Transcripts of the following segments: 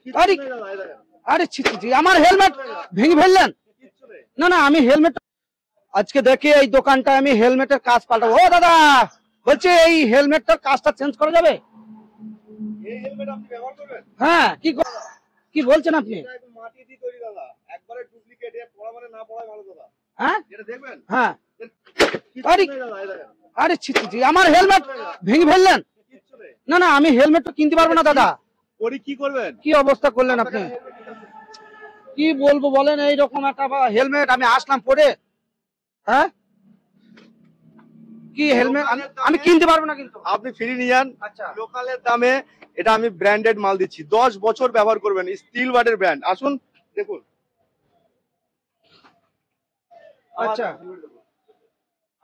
আরে আরে ছি ছি ছি, আমার হেলমেট ভেঙে ফেললেন। না না, আমি হেলমেট আজকে দেখি এই দোকানটা আমি হেলমেটের কাজ পাল্টাবো। ও দাদা, বলছি এই হেলমেটটার কাজটা চেঞ্জ করা যাবে? এই হেলমেট আপনি ব্যবহার করবেন? হ্যাঁ, কি বলছেন আপনি? এটা একদম মাটি দিয়ে তৈরি দাদা, একবারে ডুপ্লিকেট। এর পড়া মানে না পড়াই ভালো দাদা। হ্যাঁ এটা দেখবেন? হ্যাঁ। কিচ্ছু আরে নেই দাদা, এই দেখেন। আরে ছি ছি ছি, আমার হেলমেট ভেঙে ফেললেন। কিচ্ছু নেই। না না, আমি হেলমেটটা কিনতে পারবো না দাদা। পরি কি করবেন? কি অবস্থা করলেন আপনি? কি বলবো বলেন, এইরকম একটা হেলমেট আমি আসলাম পরে। হ্যাঁ, কি হেলমেট আমি কিনতে পারবো না কিন্তু। আপনি ফ্রি নিয়ে যান। আচ্ছা, লোকালের দামে এটা আমি ব্র্যান্ডেড মাল দিচ্ছি। 10 বছর ব্যবহার করবেন। স্টিল বার্ডের ব্র্যান্ড। আসুন দেখুন। আচ্ছা,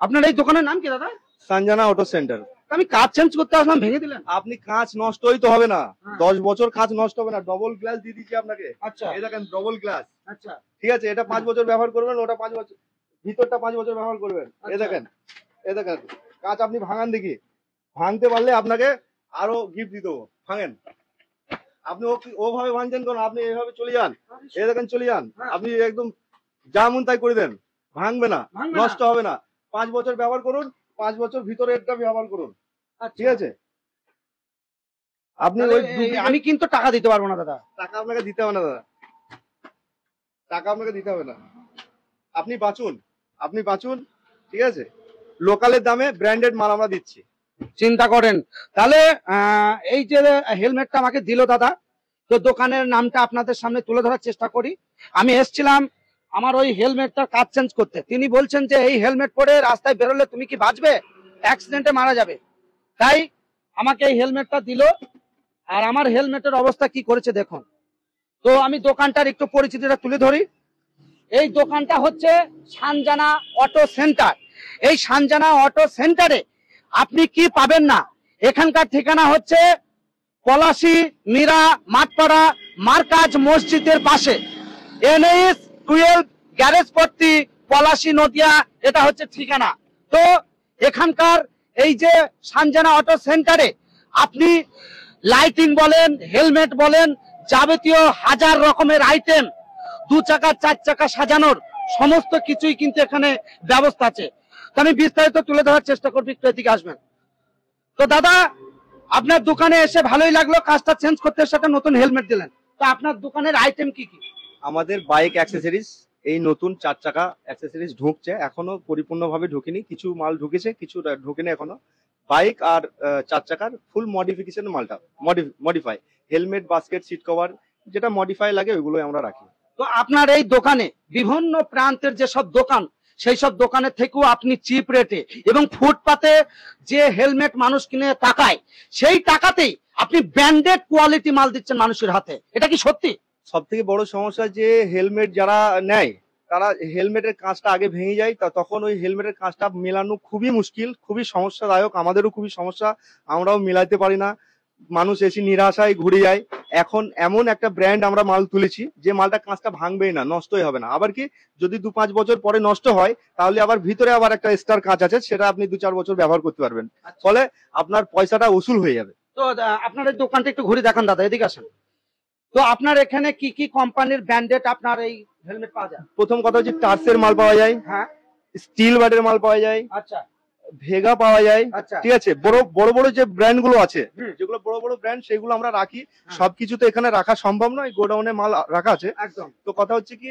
আপনার এই দোকানের নাম কি দাদা? Sanjana auto centre. আমি কাজ চেঞ্জ করতে আসলাম, ভেঙে দিলেন। আপনি কাঁচ নষ্টই তো হবে না। হ্যাঁ। 10 বছর কাঁচ নষ্ট হবে না। ডবল গ্লাস দিয়ে দিচ্ছি আপনাকে। আচ্ছা এই দেখেন, ডবল গ্লাস। আচ্ছা ঠিক আছে, এটা 5 বছর ব্যবহার করবেন, ওটা 5 বছর, ভিতরটা 5 বছর ব্যবহার করবেন। এই দেখেন, এই দেখেন কাঁচ। আপনি ভাঙান দেখি। ভাঙতে পারলে আপনাকে আরো গিফট দিয়ে দেবো। ভাঙেন। আপনি ওভাবে ভাঙছেন কেন? আপনি এইভাবে চলে যান। এই দেখেন, চলে যান। আপনি একদম যা মন তাই করে দেন। ভাঙবে না, নষ্ট হবে না। 5 বছর ব্যবহার করুন। 5 বছর ভিতরে এটা ব্যবহার করুন। ঠিক আছে? আপনি ওই আমি কিন্তু টাকা দিতে পারবো না দাদা। টাকা আপনাকে দিতে হবে না দাদা। টাকা আপনাকে দিতে হবে না। আপনি বাঁচুন, আপনি বাঁচুন। ঠিক আছে? লোকালের দামে ব্র্যান্ডেড মাল আমরা দিচ্ছি। চিন্তা করেন তাহলে। এই যে হেলমেটটা আমাকে দিল দাদা, তো দোকানের নামটা আপনাদের সামনে তুলে ধরার চেষ্টা করি। আমি এসেছিলাম আমার ওই হেলমেটটার কাজ চেঞ্জ করতে। তিনি বলছেন যে এই হেলমেট পরে রাস্তায় বেরোলে তুমি কি বাঁচবে, অ্যাক্সিডেন্টে মারা যাবে। তাই আমাকে এই হেলমেটটা দিল। আর আমার হেলমেটের অবস্থা কি করেছে দেখুন। তো আমি দোকানটার একটু পরিচিতিটা তুলে ধরি। এই দোকানটা হচ্ছে সঞ্জনা অটো সেন্টার। এই সঞ্জনা অটো সেন্টারে আপনি কি পাবেন না। এখানকার ঠিকানা হচ্ছে পলাশী মীরা মাঠপাড়া মার্কাজ মসজিদের পাশে, NH 12 গ্যারেজ পট্টি, পলাশী নদিয়া। এটা হচ্ছে ঠিকানা। তো এখানকার এই যে সঞ্জনা অটো সেন্টারে আপনি লাইটিং বলেন, হেলমেট বলেন, যাবতীয় হাজার রকমের আইটেম, 2 চাকা 4 চাকা সাজানোর সমস্ত কিছুই কিন্তু এখানে ব্যবস্থা আছে। তো আমি বিস্তারিত তুলে ধরার চেষ্টা করবো, একটু এদিকে আসবেন। তো দাদা, আপনার দোকানে এসে ভালোই লাগলো, কাজটা চেঞ্জ করতে সাথে নতুন হেলমেট দিলেন। তো আপনার দোকানের আইটেম কি কি? আমাদের বাইক অ্যাক্সেসরিজ, এই নতুন 4 চাকা অ্যাক্সেসরিজ ঢুকছে। এখনো পরিপূর্ণভাবে ঢুকেনি, কিছু মাল ঢুকেছে, কিছু ঢুকেনি এখনো। বাইক আর 4 চাকার ফুল মডিফিকেশন মালটা, modify helmet, basket, seat cover, যেটা মডিফাই লাগে ওইগুলো আমরা রাখি। তো আপনার এই দোকানে বিভিন্ন প্রান্তের যেসব দোকান, সেই সব দোকানের থেকেও আপনি চিপ রেটে এবং ফুটপাতে যে হেলমেট মানুষ কিনে টাকায়, সেই টাকাতেই আপনি ব্র্যান্ডেড কোয়ালিটি মাল দিচ্ছেন মানুষের হাতে। এটা কি সত্যি? সব থেকে বড় সমস্যা যে হেলমেট যারা নেয়, তারা হেলমেটের কাঁচটা আগে ভেঙে যায়, তখন ওই হেলমেটের কাঁচটা মেলানো খুবই মুশকিল, খুবই সমস্যাদায়ক। আমাদেরও খুবই সমস্যা, আমরাও মিলাইতে পারি না। মানুষ এসে নিরাশায় ঘুরে যায়। এখন এমন একটা ব্র্যান্ড আমরা মাল তুলেছি যে মালটা কাঁচটা ভাঙবেই না, নষ্টই হবে না। আবার কি, যদি 2-5 বছর পরে নষ্ট হয় তাহলে আবার ভিতরে আবার একটা স্টার কাঁচ আছে, সেটা আপনি 2-4 বছর ব্যবহার করতে পারবেন। ফলে আপনার পয়সাটা উসুল হয়ে যাবে। তো আপনার এই দোকানটা একটু ঘুরে দেখান দাদা, এদিকে আসেন। তো আপনার এখানে কি কি কোম্পানির ব্র্যান্ডেড আপনার এই হেলমেট পাওয়া যায়? প্রথম কথা হচ্ছে টার্সের মাল পাওয়া যায়, হ্যাঁ, স্টিল বার্ডের মাল পাওয়া যায়, আচ্ছা, ভেগা পাওয়া যায়। আচ্ছা, ঠিক আছে? বড় বড় যে ব্র্যান্ড গুলো আছে, যেগুলো বড় বড় ব্র্যান্ড, সেগুলো আমরা রাখি। সবকিছু তো এখানে রাখা সম্ভব নয়, গোডাউনে মাল রাখা আছে একদম। তো কথা হচ্ছে কি,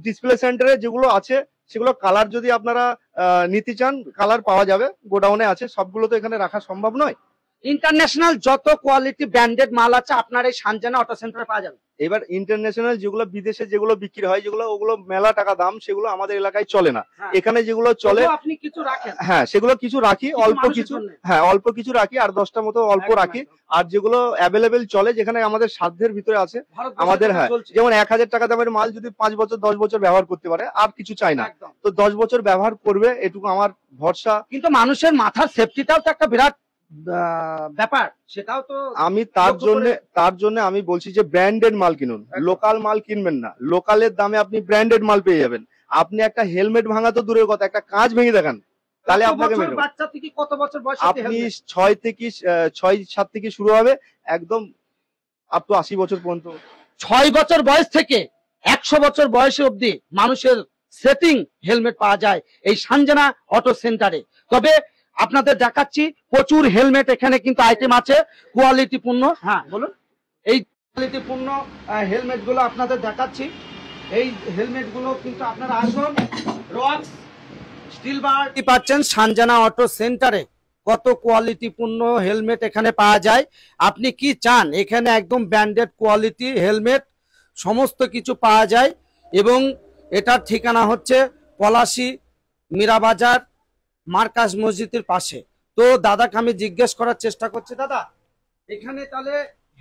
ডিসপ্লে সেন্টারে যেগুলো আছে সেগুলো কালার যদি আপনারা নিতে চান, কালার পাওয়া যাবে, গোডাউনে আছে। সবগুলো তো এখানে রাখা সম্ভব নয়। ইন্টারন্যাশনাল যত কোয়ালিটি ব্র্যান্ডেড মাল আছে আপনার এই সঞ্জনা অটো সেন্টারে পাওয়া যাবে। এবার ইন্টারন্যাশনাল যেগুলো বিদেশে যেগুলো বিক্রি হয়, যেগুলো ওগুলো মেলা টাকা দাম, সেগুলো আমাদের এলাকায় চলে না। এখানে যেগুলো চলে আপনি কিছু রাখেন। হ্যাঁ, সেগুলো কিছু রাখি, অল্প কিছু। হ্যাঁ, অল্প কিছু রাখি, আর 10টা মতো অল্প রাখি। আর যেগুলো অ্যাভেলেবেল চলে, যেখানে আমাদের সাধ্যের ভিতরে আছে আমাদের, হ্যাঁ, যেমন 1000 টাকা দামের মাল যদি 5 বছর 10 বছর ব্যবহার করতে পারে, আর কিছু চাই না। তো 10 বছর ব্যবহার করবে, এটুকু আমার ভরসা। কিন্তু মানুষের মাথার সেফটিটাও তো একটা বিরাট ব্যাপার, সেটাও তো আমি তার জন্য আমি বলছি যে ব্র্যান্ডেড মাল কিনুন, লোকাল মাল কিনবেন না। লোকালের দামে আপনি ব্র্যান্ডেড মাল পেয়ে যাবেন। আপনি একটা হেলমেট ভাঙা তো দূরের কথা, একটা কাঁচ ভেঙে দেখান, তাহলে আপনাকে বাচ্চা থেকে কত বছর বয়স? আপনি 6-7 থেকে শুরু হবে, একদম আপ টু 80 বছর পর্যন্ত। 6 বছর বয়স থেকে 100 বছর বয়সে অবধি মানুষের সেটিং হেলমেট পাওয়া যায় এই সানজানা অটো সেন্টারে। তবে আপনাদের দেখাচ্ছি প্রচুর হেলমেট এখানে কিন্তু আইটেম আছে কোয়ালিটি পূর্ণ। হ্যাঁ বলুন। এই কোয়ালিটি পূর্ণ হেলমেট গুলো আপনাদের দেখাচ্ছি। এই হেলমেট গুলো কিন্তু আপনারা আসুন, রক্স স্টিল বার পাচ্ছেন সানজানা অটো সেন্টারে। কত কোয়ালিটি পূর্ণ হেলমেট এখানে পাওয়া যায়। আপনি কি চান, এখানে একদম ব্র্যান্ডেড কোয়ালিটি হেলমেট সমস্ত কিছু পাওয়া যায়। এবং এটার ঠিকানা হচ্ছে পলাশী মীরাবাজার মার্কাজ মসজিদের পাশে। তো দাদাকে আমি জিজ্ঞেস করার চেষ্টা করছি, দাদা এখানে তাহলে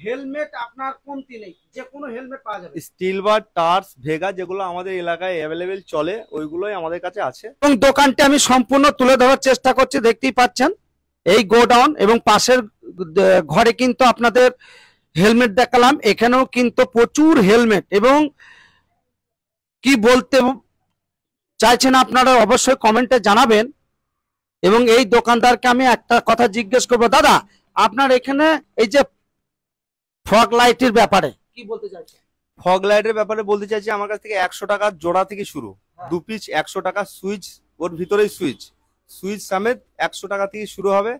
হেলমেট আপনার কমতি নেই, যে কোনো হেলমেট পাওয়া যাবে? স্টিল বার, টার্স, ভেগা যেগুলো আমাদের এলাকায় অ্যাভেলেবেল চলে ওইগুলোই আমাদের কাছে আছে। এবং দোকানটি আমি সম্পূর্ণ তুলে ধরার চেষ্টা করছি। দেখতেই পাচ্ছেন এই গোডাউন এবং পাশের ঘরে কিন্তু আপনাদের হেলমেট দেখালাম। এখানেও কিন্তু প্রচুর হেলমেট। এবং কি বলতে চাইছেন আপনারা অবশ্যই কমেন্টে জানাবেন। এবং এই দোকানদারকে আমি একটা কথা জিজ্ঞেস করবো, দাদা আপনার এখানে এই যে ফগ লাইটের ব্যাপারে কি বলতে চাইছেন? ফগ লাইটের ব্যাপারে বলতে চাইছি, আমার কাছ থেকে 100 টাকা জোড়া থেকে শুরু, 2 পিস 100 টাকা, সুইচ ওর ভিতরেই সুইচ সমেত 100 টাকা থেকে শুরু হবে,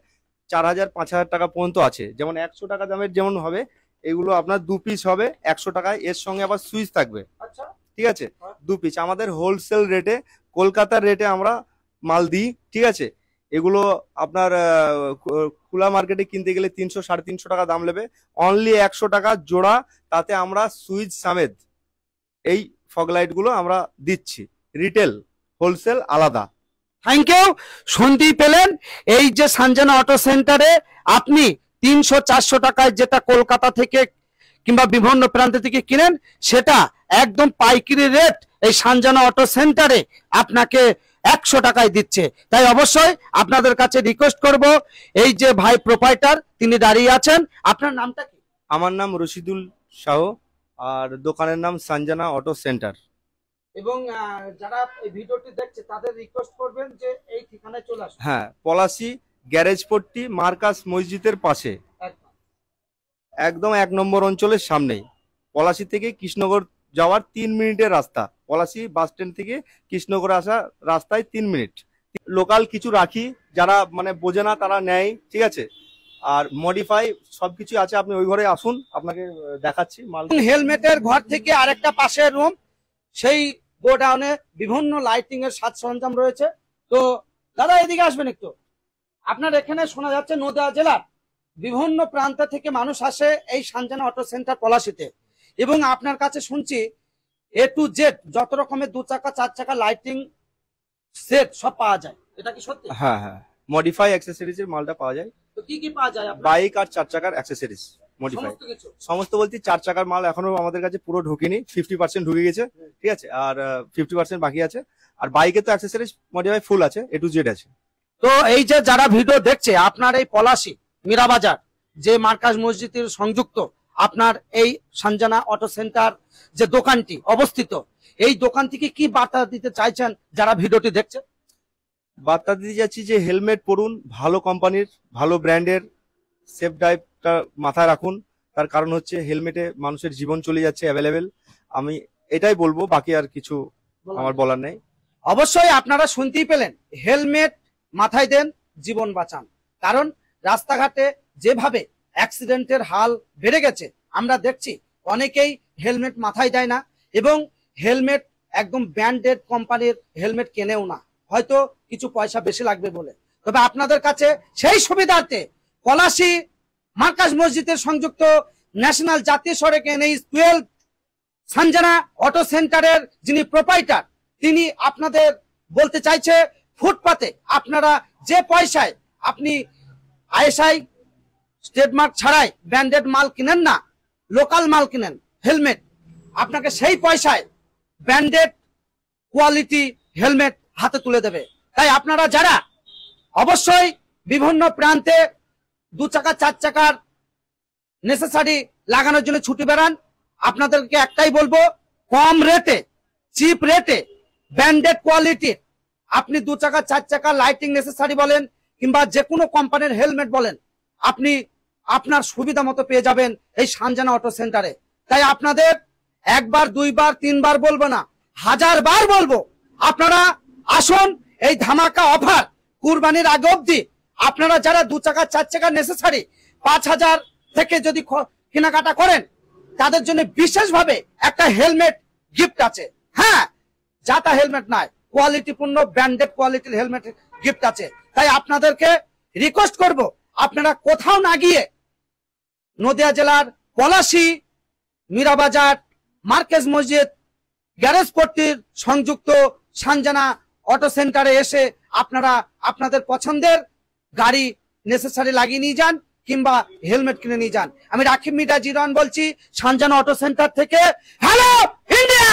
4000 5000 টাকা পর্যন্ত আছে। যেমন 100 টাকা দামের যেমন হবে এগুলো আপনার 2 পিস হবে 100 টাকায়, এর সঙ্গে আবার সুইচ থাকবে। আচ্ছা, ঠিক আছে, 2 পিস আমাদের হোলসেল রেটে, কলকাতার রেটে আমরা মাল দিই। ঠিক আছে, এগুলো আপনার খোলা মার্কেটে কিনতে গেলে 300 350 টাকা দাম নেবে, অনলি 100 টাকা জোড়া, তাতে আমরা সুইচ সমেত এই ফগ লাইট গুলো আমরা দিচ্ছি। রিটেল হোলসেল আলাদা। Thank you. শুনতেই পেলেন, এই যে সানজানা অটো সেন্টারে আপনি 300 400 টাকায় যেটা কলকাতা থেকে কিংবা বিভিন্ন প্রান্ত থেকে কিনেন, সেটা একদম পাইকারি রেট এই সানজানা অটো সেন্টারে আপনাকে 100 টাকায় দিচ্ছে। তাই অবশ্যই আপনাদের কাছে রিকোয়েস্ট করব, এই যে ভাই প্রোপাইটার তিনি দাঁড়িয়ে আছেন, আপনার নামটা কি? আমার নাম রশিদুল শাহ, আর দোকানের নাম সানজানা অটো সেন্টার। এবং যারা এই ভিডিওটি দেখছে তাদের রিকোয়েস্ট করবেন যে এই ঠিকানায় চলে আসুন। হ্যাঁ, পলাশী গ্যারেজ পট্টি মার্কাজ মসজিদের পাশে, একদম 1 নম্বর অঞ্চলের সামনেই। পলাশী থেকে কৃষ্ণনগর যাওয়ার 3 মিনিটের রাস্তা, পলাশী বাস স্ট্যান্ড থেকে কৃষ্ণনগর আসা রাস্তায় 3 মিনিট। লোকাল কিছু রাখি, যারা মানে বোঝে না তারা নেয়। ঠিক আছে, আর মডিফাই সবকিছু আছে, আপনি ওই ঘরে আসুন, আপনাকে দেখাচ্ছি মাল। হেলমেটের ঘর থেকে আরেকটা পাশের রুম, সেই গোডাউনে বিভিন্ন লাইটিং এর সাজ সরঞ্জাম রয়েছে। তো দাদা এদিকে আসবেন একটু। আপনার এখানে শোনা যাচ্ছে নদিয়া জেলার বিভিন্ন প্রান্ত থেকে মানুষ আসে এই সানজানা অটো সেন্টার পলাশীতে, এবং আপনার কাছে শুনছি A to Z যত রকমের 2 চাকা 4 চাকা লাইটিং সেট সব পাওয়া যায়, এটা কি সত্যি? হ্যাঁ হ্যাঁ, মডিফাই অ্যাক্সেসরিজ এর মালটা পাওয়া যায়। তো কি কি পাওয়া যায় আপনার? বাইক আর 4 চাকার অ্যাক্সেসরিজ মডিফাই সমস্ত কিছু? সমস্ত বলতে 4 চাকার মাল এখনো আমাদের কাছে পুরো ঢুকেনি, 50% ঢুকে গেছে। ঠিক আছে, আর 50% বাকি আছে। আর বাইকে তো অ্যাক্সেসরিজ মডিফাই ফুল আছে, A to Z আছে। তো এই যে যারা ভিডিও দেখছে, আপনার এই পলাশী মীরাবাজার যে মার্কাজ মসজিদের সংযুক্ত আপনার এই সানজানা অটো সেন্টার যে দোকানটি অবস্থিত, এই দোকান থেকে কি বার্তা দিতে চাইছেন যারা ভিডিওটি দেখছে? বার্তা দিতে যাচ্ছি যে হেলমেট পরুন, ভালো কোম্পানির, ভালো ব্র্যান্ডের, সেফ ড্রাইভটা মাথায় রাখুন। তার কারণ হচ্ছে হেলমেটে মানুষের জীবন চলে যাচ্ছে অ্যাভেলেবেল। আমি এটাই বলবো, বাকি আর কিছু আমার বলার নেই। অবশ্যই আপনারা শুনতেই পেলেন, হেলমেট মাথায় দেন, জীবন বাঁচান। কারণ রাস্তাঘাটে যেভাবে অ্যাক্সিডেন্টের হাল বেড়ে গেছে, আমরা দেখছি অনেকেই হেলমেট মাথায় দেয় না, এবং হেলমেট একদম ব্র্যান্ডেড কোম্পানির হেলমেট কেনেও না, হয়তো কিছু পয়সা বেশি লাগবে বলে। তবে আপনাদের কাছে সেই সুবিধার্থে পলাশী মার্কাজ মসজিদের সংযুক্ত ন্যাশনাল জাতীয় সড়ক NH 12 সানজানা অটো সেন্টারের যিনি প্রোপাইটার, তিনি আপনাদের বলতে চাইছে, ফুটপাতে আপনারা যে পয়সায় আপনি ISI স্টেটমার্ক ছাড়াই ব্র্যান্ডেড মাল কিনেন না, লোকাল মাল কিনেন হেলমেট, আপনাকে সেই পয়সায় ব্র্যান্ডেড কোয়ালিটি হেলমেট হাতে তুলে দেবে। তাই আপনারা যারা অবশ্যই বিভিন্ন প্রান্তে 2 চাকা 4 চাকার নেসেসারি লাগানোর জন্য ছুটি বেড়ান, আপনাদেরকে একটাই বলবো, কম রেটে, চিপ রেটে, ব্র্যান্ডেড কোয়ালিটির আপনি 2 চাকা 4 চাকা লাইটিং নেসেসারি বলেন কিংবা যে কোনো কোম্পানির হেলমেট বলেন, আপনি আপনার সুবিধা মতো পেয়ে যাবেন এই সানজানা অটো সেন্টারে। তাই আপনাদের একবার, দুইবার, তিনবার বলবো না, 1000 বার বলবো, আপনারা আসুন। এই ধামাকা অফার কুরবানির আগে অবধি আপনারা যারা 2 চাকা 4 চাকা নেসেসারি 5000 থেকে যদি কেনাকাটা করেন, তাদের জন্য বিশেষভাবে একটা হেলমেট গিফট আছে। হ্যাঁ, যাতা হেলমেট নয়, কোয়ালিটিপূর্ণ ব্র্যান্ডেড কোয়ালিটির হেলমেট গিফট আছে। তাই আপনাদেরকে রিকোয়েস্ট করব, আপনারা কোথাও না গিয়ে নদিয়া জেলার পলাশী, মীরাবাজার, মার্কেজ মসজিদ, গ্যারেজ পট্টির সংযুক্ত সানজানা অটো সেন্টারে এসে আপনারা আপনাদের পছন্দের গাড়ি নেসেসারি লাগিয়ে নিয়ে যান কিংবা হেলমেট কিনে নিয়ে যান। আমি রাকিব মিডিয়া জিরন বলছি সানজানা অটো সেন্টার থেকে। Hello India.